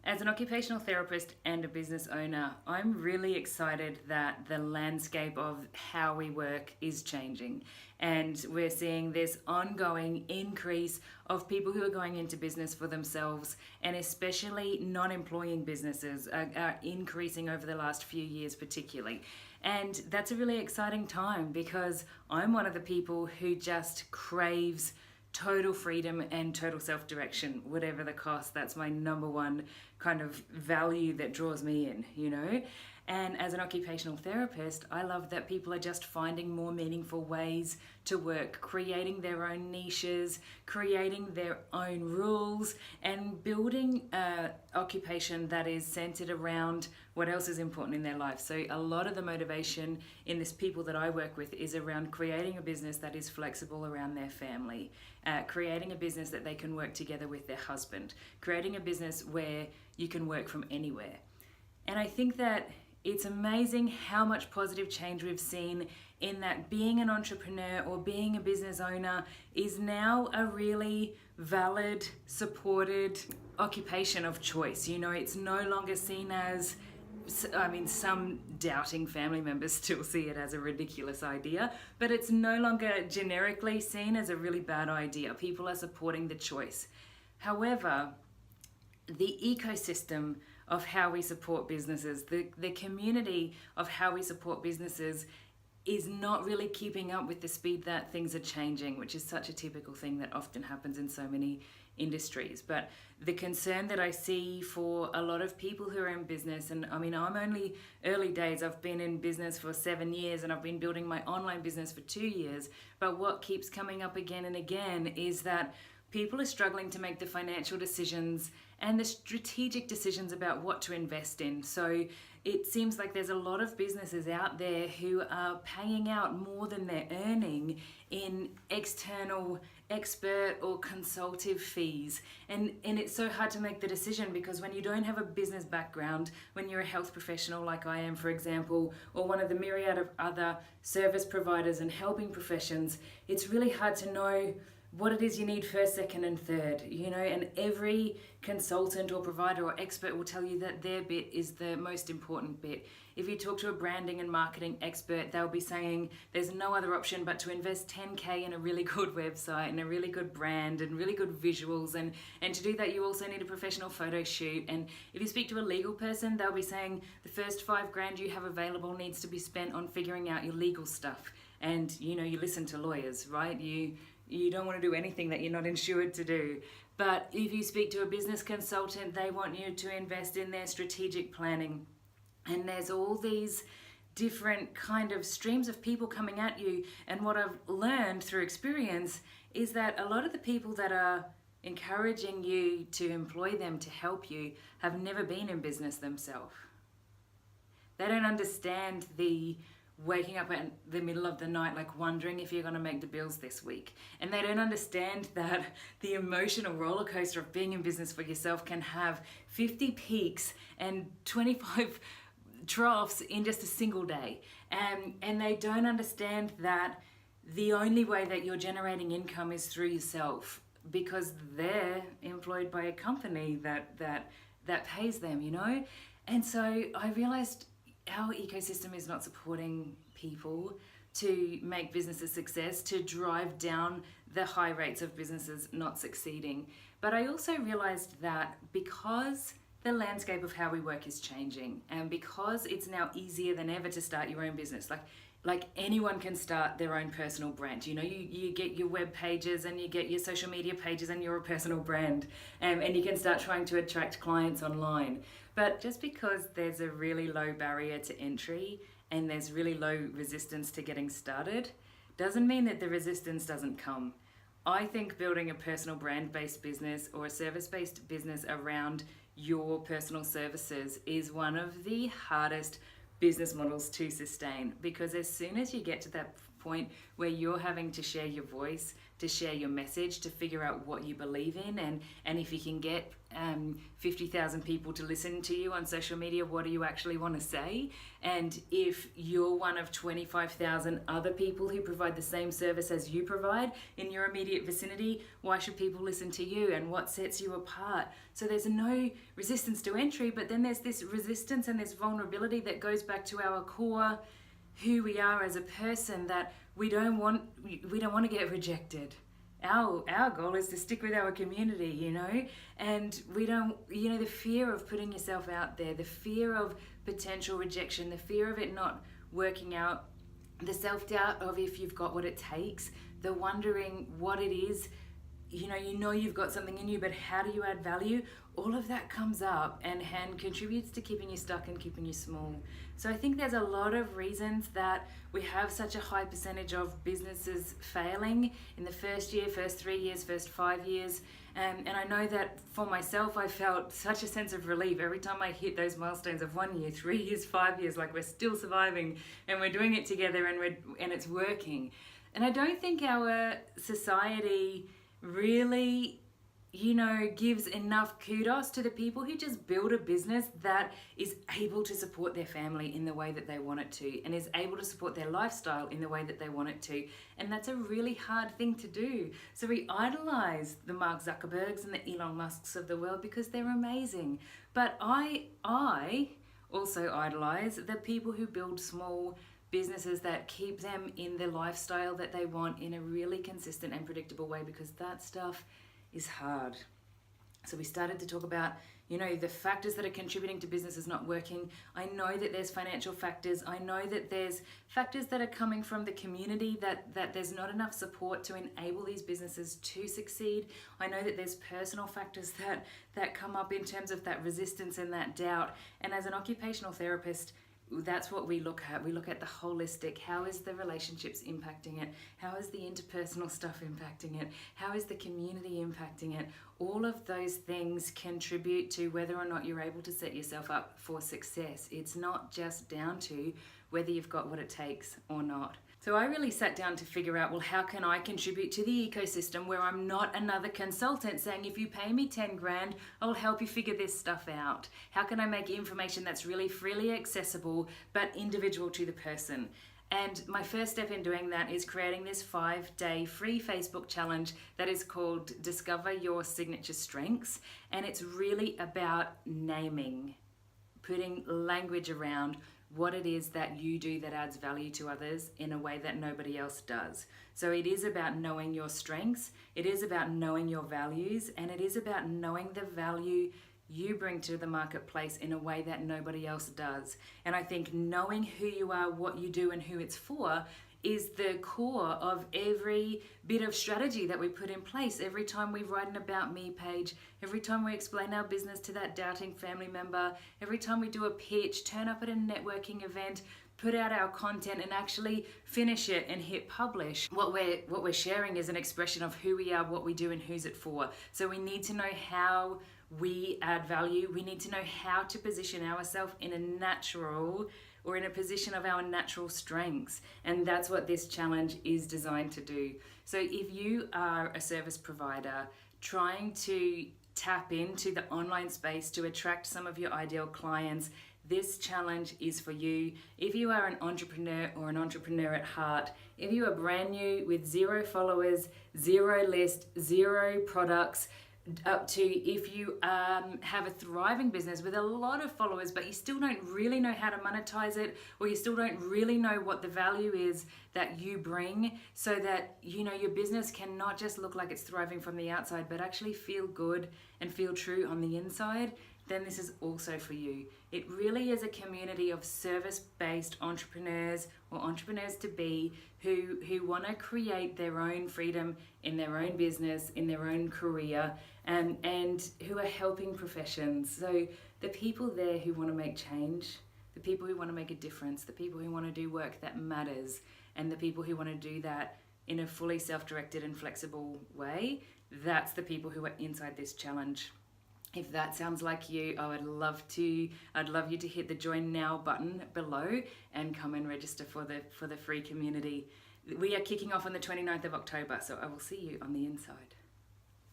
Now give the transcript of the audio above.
As an occupational therapist and a business owner, I'm really excited that the landscape of how we work is changing. And we're seeing this ongoing increase of people who are going into business for themselves, and especially non employing businesses are increasing over the last few years, particularly. And that's a really exciting time because I'm one of the people who just craves total freedom and total self-direction, whatever the cost. That's my number one kind of value that draws me in, you know. And as an occupational therapist, I love that people are just finding more meaningful ways to work, creating their own niches, creating their own rules, and building an occupation that is centered around what else is important in their life. So a lot of the motivation in this people that I work with is around creating a business that is flexible around their family, creating a business that they can work together with their husband, creating a business where you can work from anywhere. And I think that it's amazing how much positive change we've seen in that being an entrepreneur or being a business owner is now a really valid, supported occupation of choice. You know, it's no longer seen as, some doubting family members still see it as a ridiculous idea, but it's no longer generically seen as a really bad idea. People are supporting the choice. However, the ecosystem of how we support businesses, the community of how we support businesses is not really keeping up with the speed that things are changing, which is such a typical thing that often happens in so many industries. But the concern that I see for a lot of people who are in business, and I'm only early days, I've been in business for 7 years and I've been building my online business for 2 years, but what keeps coming up again and again is that people are struggling to make the financial decisions and the strategic decisions about what to invest in. So it seems like there's a lot of businesses out there who are paying out more than they're earning in external expert or consultative fees. And it's so hard to make the decision because when you don't have a business background, when you're a health professional like I am, for example, or one of the myriad of other service providers and helping professions, it's really hard to know what it is you need first, second, and third, you know, and every consultant or provider or expert will tell you that their bit is the most important bit. If you talk to a branding and marketing expert, they'll be saying there's no other option but to invest 10K in a really good website and a really good brand and really good visuals. And to do that, you also need a professional photo shoot. And if you speak to a legal person, they'll be saying the first $5,000 you have available needs to be spent on figuring out your legal stuff. And, you know, you listen to lawyers, right? You don't want to do anything that you're not insured to do. But if you speak to a business consultant, they want you to invest in their strategic planning. And there's all these different kind of streams of people coming at you. And what I've learned through experience is that a lot of the people that are encouraging you to employ them to help you have never been in business themselves. They don't understand the waking up in the middle of the night like wondering if you're going to make the bills this week, and they don't understand that the emotional roller coaster of being in business for yourself can have 50 peaks and 25 troughs in just a single day, and they don't understand that the only way that you're generating income is through yourself because they're employed by a company that pays them, you know. And so I realized our ecosystem is not supporting people to make businesses success, to drive down the high rates of businesses not succeeding. But I also realized that because the landscape of how we work is changing, and because it's now easier than ever to start your own business, like anyone can start their own personal brand. You know, you get your web pages and you get your social media pages and you're a personal brand, and you can start trying to attract clients online. But just because there's a really low barrier to entry and there's really low resistance to getting started, doesn't mean that the resistance doesn't come. I think building a personal brand-based business or a service-based business around your personal services is one of the hardest business models to sustain, because as soon as you get to that point where you're having to share your voice, to share your message, to figure out what you believe in, and if you can get 50,000 people to listen to you on social media, what do you actually want to say? And if you're one of 25,000 other people who provide the same service as you provide in your immediate vicinity, why should people listen to you, and what sets you apart? So there's no resistance to entry, but then there's this resistance and this vulnerability that goes back to our core, who we are as a person, that we don't want to get rejected. Our goal is to stick with our community, you know, and we don't, you know, the fear of putting yourself out there, the fear of potential rejection, the fear of it not working out, the self-doubt of if you've got what it takes, the wondering what it is, you know you've got something in you, but how do you add value? All of that comes up and contributes to keeping you stuck and keeping you small. So I think there's a lot of reasons that we have such a high percentage of businesses failing in the first year, first 3 years, first 5 years. And I know that for myself, I felt such a sense of relief every time I hit those milestones of 1 year, 3 years, 5 years, like we're still surviving and we're doing it together and it's working. And I don't think our society really, you know, gives enough kudos to the people who just build a business that is able to support their family in the way that they want it to, and is able to support their lifestyle in the way that they want it to. And that's a really hard thing to do. So we idolize the Mark Zuckerbergs and the Elon Musks of the world because they're amazing. But I also idolize the people who build small businesses that keep them in the lifestyle that they want in a really consistent and predictable way, because that stuff is hard. So we started to talk about, you know, the factors that are contributing to businesses not working. I know that there's financial factors. I know that there's factors that are coming from the community, that there's not enough support to enable these businesses to succeed. I know that there's personal factors that come up in terms of that resistance and that doubt. And as an occupational therapist, that's what we look at. We look at the holistic. How is the relationships impacting it? How is the interpersonal stuff impacting it? How is the community impacting it? All of those things contribute to whether or not you're able to set yourself up for success. It's not just down to whether you've got what it takes or not. So I really sat down to figure out, well, how can I contribute to the ecosystem where I'm not another consultant saying, if you pay me 10 grand, I'll help you figure this stuff out. How can I make information that's really freely accessible, but individual to the person? And my first step in doing that is creating this 5-day free Facebook challenge that is called Discover Your Signature Strengths. And it's really about naming, putting language around what it is that you do that adds value to others in a way that nobody else does. So it is about knowing your strengths, it is about knowing your values, and it is about knowing the value you bring to the marketplace in a way that nobody else does. And I think knowing who you are, what you do, and who it's for is the core of every bit of strategy that we put in place. Every time we write an About Me page, every time we explain our business to that doubting family member, every time we do a pitch, turn up at a networking event, put out our content and actually finish it and hit publish, what we're sharing is an expression of who we are, what we do, and who's it for. So we need to know how we add value. We need to know how to position ourselves in a natural or in a position of our natural strengths. And that's what this challenge is designed to do. So if you are a service provider trying to tap into the online space to attract some of your ideal clients, this challenge is for you. If you are an entrepreneur or an entrepreneur at heart, if you are brand new with 0 followers, 0 list, 0 products, up to if you have a thriving business with a lot of followers, but you still don't really know how to monetize it, or you still don't really know what the value is that you bring, so that you know your business can not just look like it's thriving from the outside, but actually feel good and feel true on the inside, then this is also for you. It really is a community of service-based entrepreneurs or entrepreneurs-to-be who want to create their own freedom in their own business, in their own career, and who are helping professions. So the people there who want to make change, the people who want to make a difference, the people who want to do work that matters, and the people who want to do that in a fully self-directed and flexible way, that's the people who are inside this challenge. If that sounds like you, I'd love you to hit the join now button below and come and register for the free community. We are kicking off on the 29th of October, so I will see you on the inside.